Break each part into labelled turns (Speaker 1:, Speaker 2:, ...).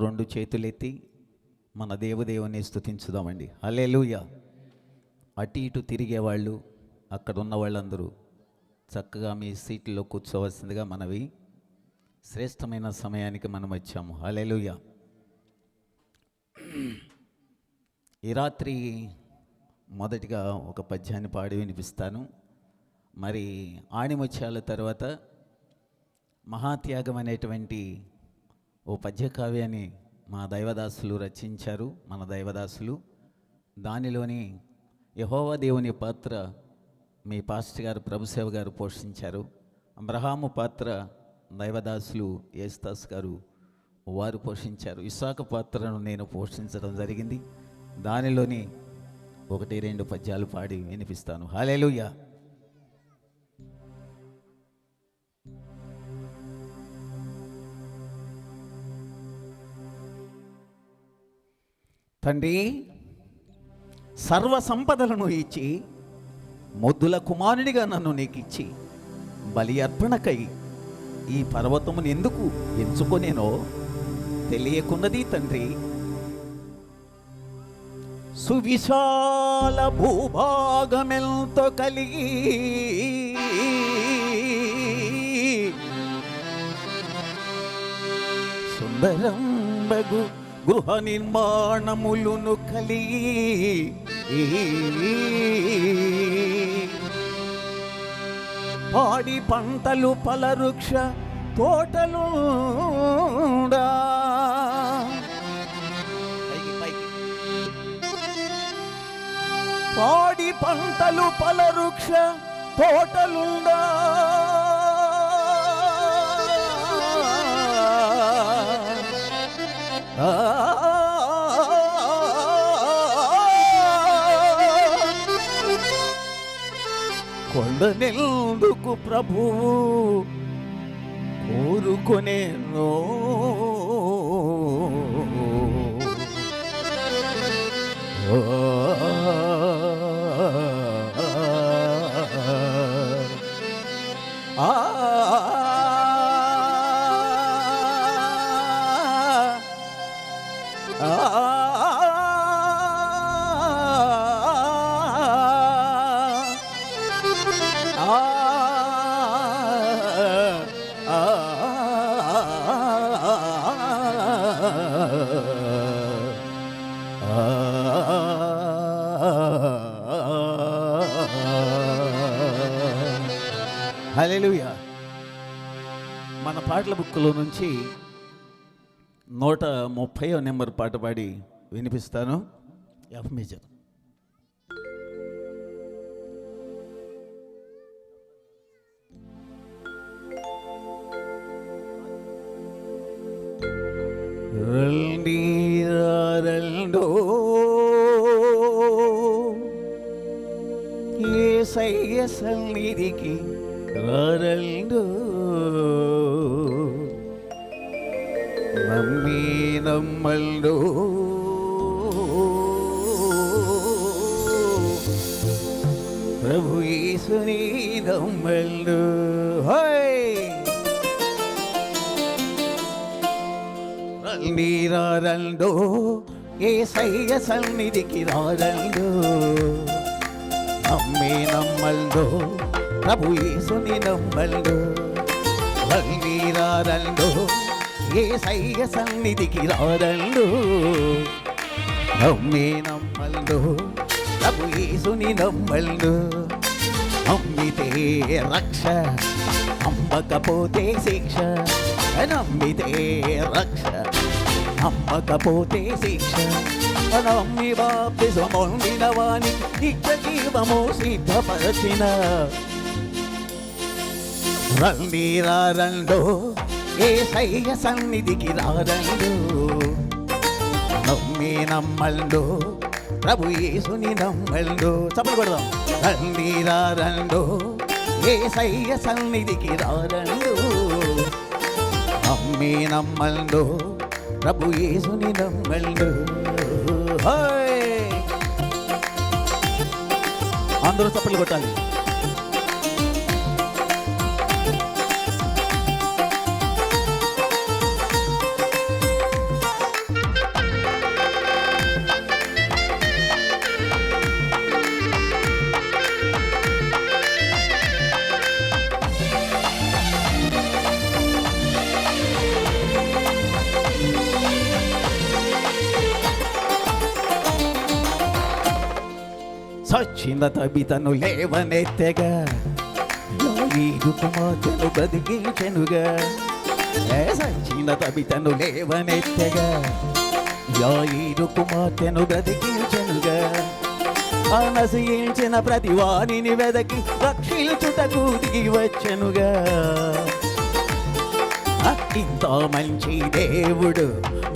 Speaker 1: రెండు చేతులెత్తి మన దేవుని స్తుతించుదామండి. హల్లెలూయా. అటు ఇటు తిరిగేవాళ్ళు, అక్కడ ఉన్న వాళ్ళందరూ చక్కగా మీ సీట్లో కూర్చోవలసిందిగా మనవి. శ్రేష్టమైన సమయానికి మనం వచ్చాము. హల్లెలూయా. ఈ రాత్రి మొదటిగా ఒక పద్యాన్ని పాడి వినిపిస్తాను. మరి ఆణిముత్యాల తర్వాత మహాత్యాగం అనేటువంటి ఓ పద్యకావ్యాన్ని మా దైవదాసులు రచించారు. మన దైవదాసులు దానిలోని యెహోవా దేవుని పాత్ర మీ పాస్టర్ గారు ప్రభుసేవ గారు పోషించారు. అబ్రహాము పాత్ర దైవదాసులు యేసుదాస్ గారు వారు పోషించారు. ఇస్సాకు పాత్రను నేను పోషించడం జరిగింది. దానిలోని 1-2 పద్యాలు పాడి వినిపిస్తాను. హల్లెలూయా. తండ్రి, సర్వ సంపదలను ఇచ్చి మొద్దుల కుమారునిగా నన్ను నీకిచ్చి బలి అర్పణకై ఈ పర్వతమును ఎందుకు ఎంచుకొనేనో తెలియకున్నది తండ్రి. సువిశాల భూభాగమెంతో కలిగి సుందరం బగు గృహ నిర్మాణములను కలిగి పాడి పంటలు ఫలవృక్ష తోటలు పాడి పంటలు ఫలవృక్ష తోటలుండా కొండనెందుకు ప్రభువు కోరుకొనేనో హల్లెలూయా. మన పాటల బుక్లో నుంచి 130వ నెంబర్ పాట పాడి వినిపిస్తాను. F major. రండో యేసయ్య సన్నిధికి రండో, నమ్మల్డో ప్రభు యేసుని నమ్మల్డో. రండో యేసయ్య సన్నిధికి రండో, నమ్మల్డో ప్రభు యేసుని నమ్మల్డో. రండో యేసయ్య సన్నిధికి రండో, నమ్మల్డో ప్రభు యేసుని నమ్మల్డో. నమ్మితే రక్ష, నమ్మకపోతే శిక్ష. నమ్మితే రక్ష, నమ్మకపోతే శిక్ష. నమ్మి బాప్తిస్మొందిన వాని నిత్య జీవము సిద్ధపరచిన. రండో యేసయ్య సన్నిధికి రండో, నమ్మల్డో ప్రభు యేసుని నమ్మల్డో. చప్పట్లు కొడదాం. రండో యేసయ్య సన్నిధికి రండో, నమ్మల్డో ప్రభు యేసుని నమ్మల్డో. అందరూ చప్పట్లు కొట్టాలి. చచ్చిన తబితను లేవనెత్తెగా, యాయీరు కుమార్తెను బ్రతికించెనుగా. చచ్చిన తబితను లేవనెత్తెగా, యాయీరు కుమార్తెను బ్రతికించెనుగా. నశించిన ప్రతి వాణిని వెదకి రక్షించుటకు దిగి వచ్చెనుగా. ఇంత మంచి దేవుడు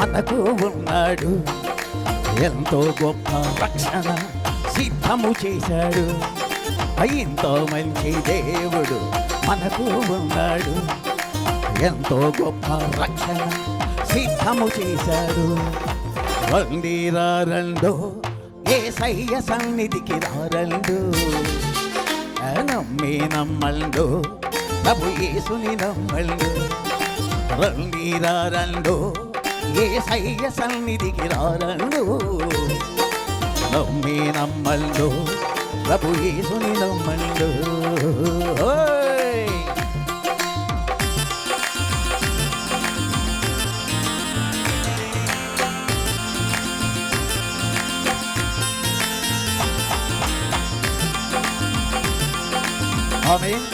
Speaker 1: మనకు ఉన్నాడు, ఎంతో గొప్ప రక్షణ సిద్ధము చేశాడు. ఎంతో మంచి దేవుడు మనకు ఉన్నాడు, ఎంతో గొప్ప రక్షణ సిద్ధము చేశాడు. రండిరారండో యేసయ్య సన్నిధికి రారండు, నమ్మి నమ్మల్డు ప్రభు యేసుని నమ్మల్డు. రండిరారండో యేసయ్య సన్నిధికి రారండు, నమ్మి నమ్మల్డు ప్రభు యేసుని నమ్మల్డు. ఆమేన్.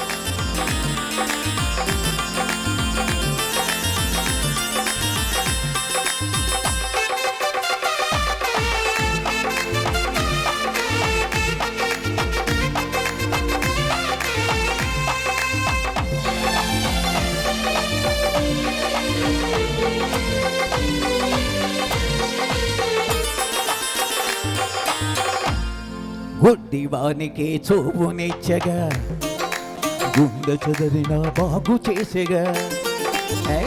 Speaker 1: గుడ్డివానికి చూపునిచ్చగా, గుండె చెదరిన బాగు చేసేగా.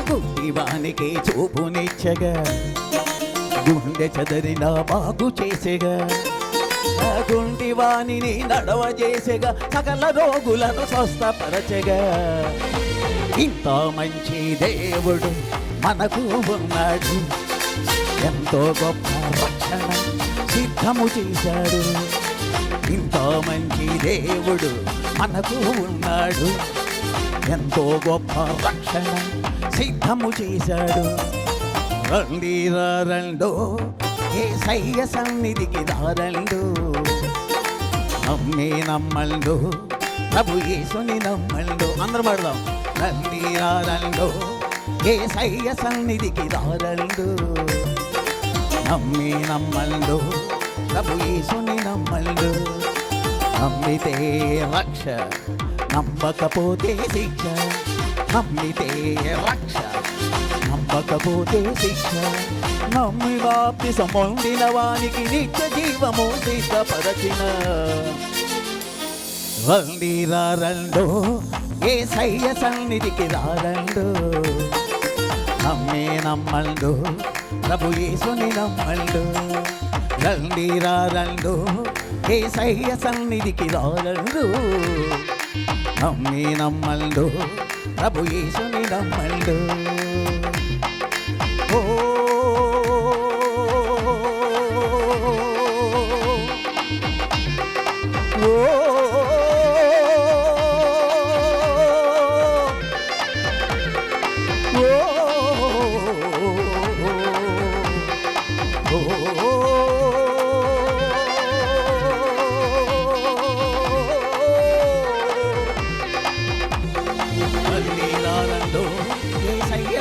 Speaker 1: గుడ్డివానికి చూపునిచ్చగా, గుండె చెదరిన బాగు చేసేగా. గుండివాణిని నడవజేసేగా, సకల రోగులను స్వస్థపరచెగా. ఇంత మంచి దేవుడు మనకు ఉన్నాడు, ఎంతో గొప్ప రక్షణ సిద్ధము చేశాడు. ఇంత మంచి దేవుడు మనకు ఉన్నాడు, ఎంతో గొప్ప రక్షణ సిద్ధము చేశాడు. రండిరారండో యేసయ్య సన్నిధికి రారండు, నమ్మి నమ్మల్డు ప్రభు యేసుని నమ్మల్డు. అందరూ పాడదాం. రండిరారండో యేసయ్య సన్నిధికి రారండు, నమ్మి నమ్మల్డు ప్రభు యేసుని నమ్మల్డు. నమ్మితే రక్ష, నమ్మకపోతే శిక్ష. నమ్మితే రక్ష, నమ్మకపోతే శిక్ష. నమ్మి బాప్తిసం పొందిన వానికి నిత్య జీవము సిద్ధపరచిన. రండిరారండో యేసయ్య సన్నిధికి రారండు, నమ్మి నమ్మల్డు ప్రభు యేసుని నమ్మల్డు. రండిరారండో యేసయ్య సన్నిధికి రారండు, నమ్మి నమ్మల్డు ప్రభు యేసుని నమ్మల్డు. ఓ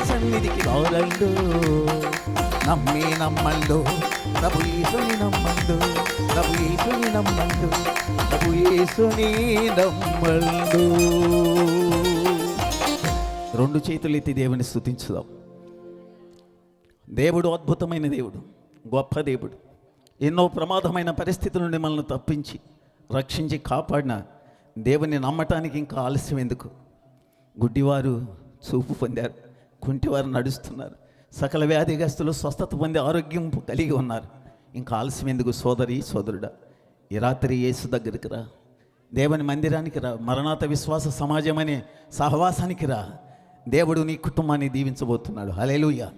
Speaker 1: సన్నిధికి రారండు, నమ్మి నమ్మల్డు ప్రభు యేసుని నమ్మల్డు. ప్రభు యేసుని నమ్మల్డు, ప్రభు యేసుని నమ్మల్డు. రెండు చేతులు ఎత్తి దేవుని స్తుతించుదాం. దేవుడు అద్భుతమైన దేవుడు, గొప్ప దేవుడు. ఎన్నో ప్రమాదమైన పరిస్థితుల నుండి మనల్ని తప్పించి రక్షించి కాపాడిన దేవుని నమ్మటానికి ఇంకా ఆలస్యం ఎందుకు? గుడ్డివారు చూపు పొందారు, కుంటివారు నడుస్తున్నారు, సకల వ్యాధిగ్రస్తులు స్వస్థత పొంది ఆరోగ్యం కలిగి ఉన్నారు. ఇంకా ఆలస్యం ఎందుకు? సోదరి సోదరుడా, ఈ రాత్రి యేసు దగ్గరికి రా, దేవుని మందిరానికి రా, మరణాత విశ్వాస సమాజం అనే సహవాసానికి రా. దేవుడు నీ కుటుంబాన్ని దీవించబోతున్నాడు. హల్లెలూయా.